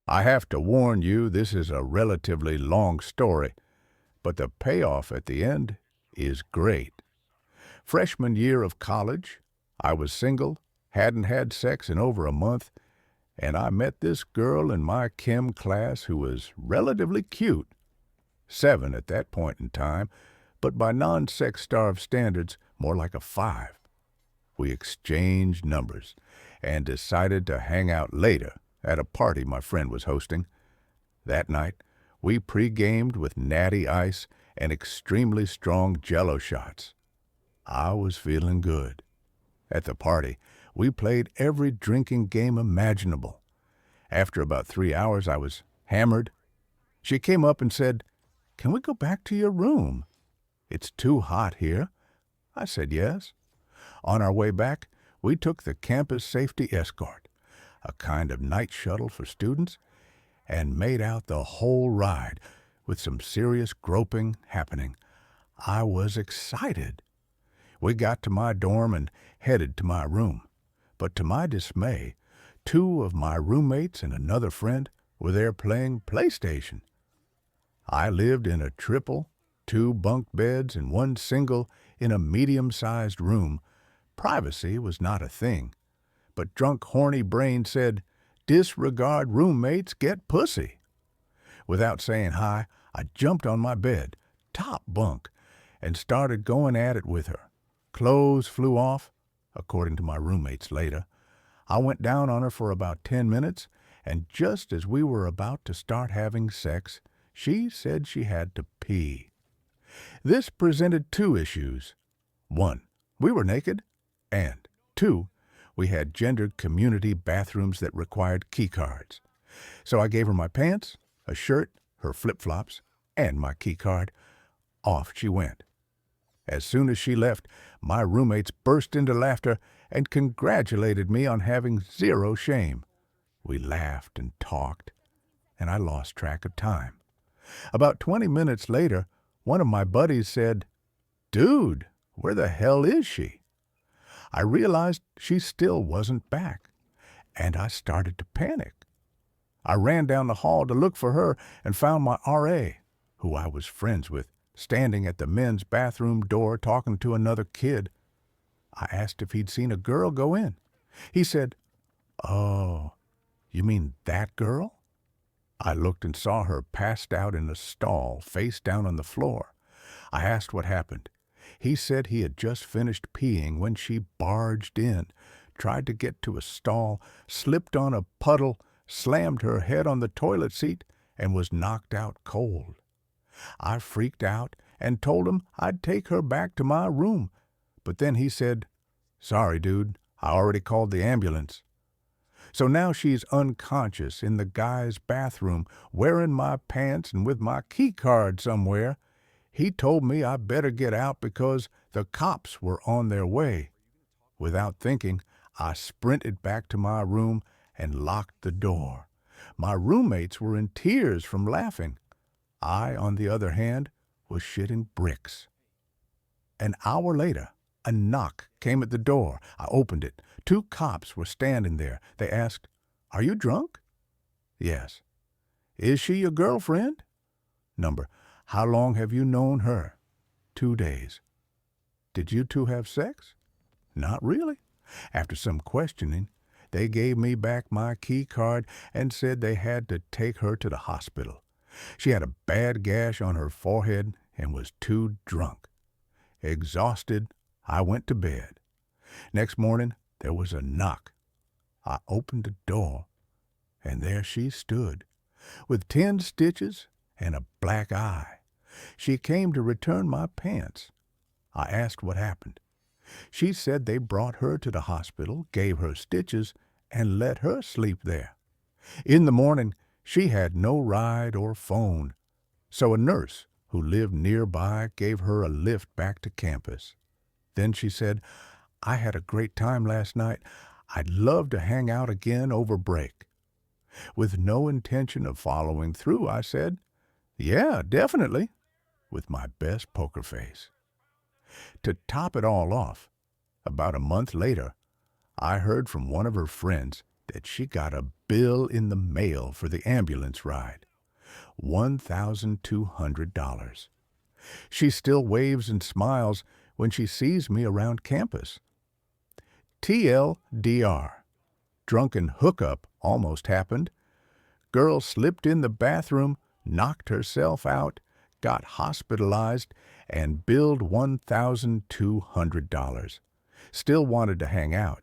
I have to warn you, this is a relatively long story, but the payoff at the end is great. Freshman year of college, I was single, hadn't had sex in over a month, and I met this girl in my chem class who was relatively cute. 7 at that point in time, but by non-sex-starved standards, more like a 5. We exchanged numbers and decided to hang out later at a party my friend was hosting. That night, we pre-gamed with natty ice and extremely strong Jell-O shots. I was feeling good. At the party, we played every drinking game imaginable. After about 3 hours, I was hammered. She came up and said, "Can we go back to your room? It's too hot here." I said yes. On our way back, we took the campus safety escort, a kind of night shuttle for students, and made out the whole ride with some serious groping happening. I was excited. We got to my dorm and headed to my room. But to my dismay, 2 of my roommates and another friend were there playing PlayStation. I lived in a triple, 2 bunk beds and 1 single in a medium-sized room. Privacy was not a thing. But drunk, horny brain said, "Disregard roommates, get pussy." Without saying hi, I jumped on my bed, top bunk, and started going at it with her. Clothes flew off, according to my roommates later. I went down on her for about 10 minutes, and just as we were about to start having sex, she said she had to pee. This presented 2 issues. 1, we were naked, and 2, we had gendered community bathrooms that required keycards. So I gave her my pants, a shirt, her flip-flops, and my keycard. Off she went. As soon as she left, my roommates burst into laughter and congratulated me on having 0 shame. We laughed and talked, and I lost track of time. About 20 minutes later, one of my buddies said, "Dude, where the hell is she?" I realized she still wasn't back, and I started to panic. I ran down the hall to look for her and found my RA, who I was friends with, standing at the men's bathroom door talking to another kid. I asked if he'd seen a girl go in. He said, "Oh, you mean that girl?" I looked and saw her passed out in a stall, face down on the floor. I asked what happened. He said he had just finished peeing when she barged in, tried to get to a stall, slipped on a puddle, slammed her head on the toilet seat, and was knocked out cold. I freaked out and told him I'd take her back to my room, but then he said, "Sorry, dude, I already called the ambulance." So now she's unconscious in the guy's bathroom, wearing my pants and with my key card somewhere. He told me I better get out because the cops were on their way. Without thinking, I sprinted back to my room and locked the door. My roommates were in tears from laughing. I, on the other hand, was shitting bricks. An hour later, a knock came at the door. I opened it. 2 cops were standing there. They asked, "Are you drunk?" "Yes." "Is she your girlfriend?" Number, "How long have you known her?" 2 days. "Did you 2 have sex?" "Not really." After some questioning, they gave me back my key card and said they had to take her to the hospital. She had a bad gash on her forehead and was too drunk. Exhausted, I went to bed. Next morning, there was a knock. I opened the door, and there she stood, with 10 stitches and a black eye. She came to return my pants. I asked what happened. She said they brought her to the hospital, gave her stitches, and let her sleep there. In the morning, she had no ride or phone, so a nurse who lived nearby gave her a lift back to campus. Then she said, "I had a great time last night. I'd love to hang out again over break." With no intention of following through, I said, "Yeah, definitely," with my best poker face. To top it all off, about a month later, I heard from one of her friends that she got a bill in the mail for the ambulance ride. $1,200. She still waves and smiles when she sees me around campus. TLDR. Drunken hookup almost happened. Girl slipped in the bathroom, knocked herself out, got hospitalized, and billed $1,200. Still wanted to hang out.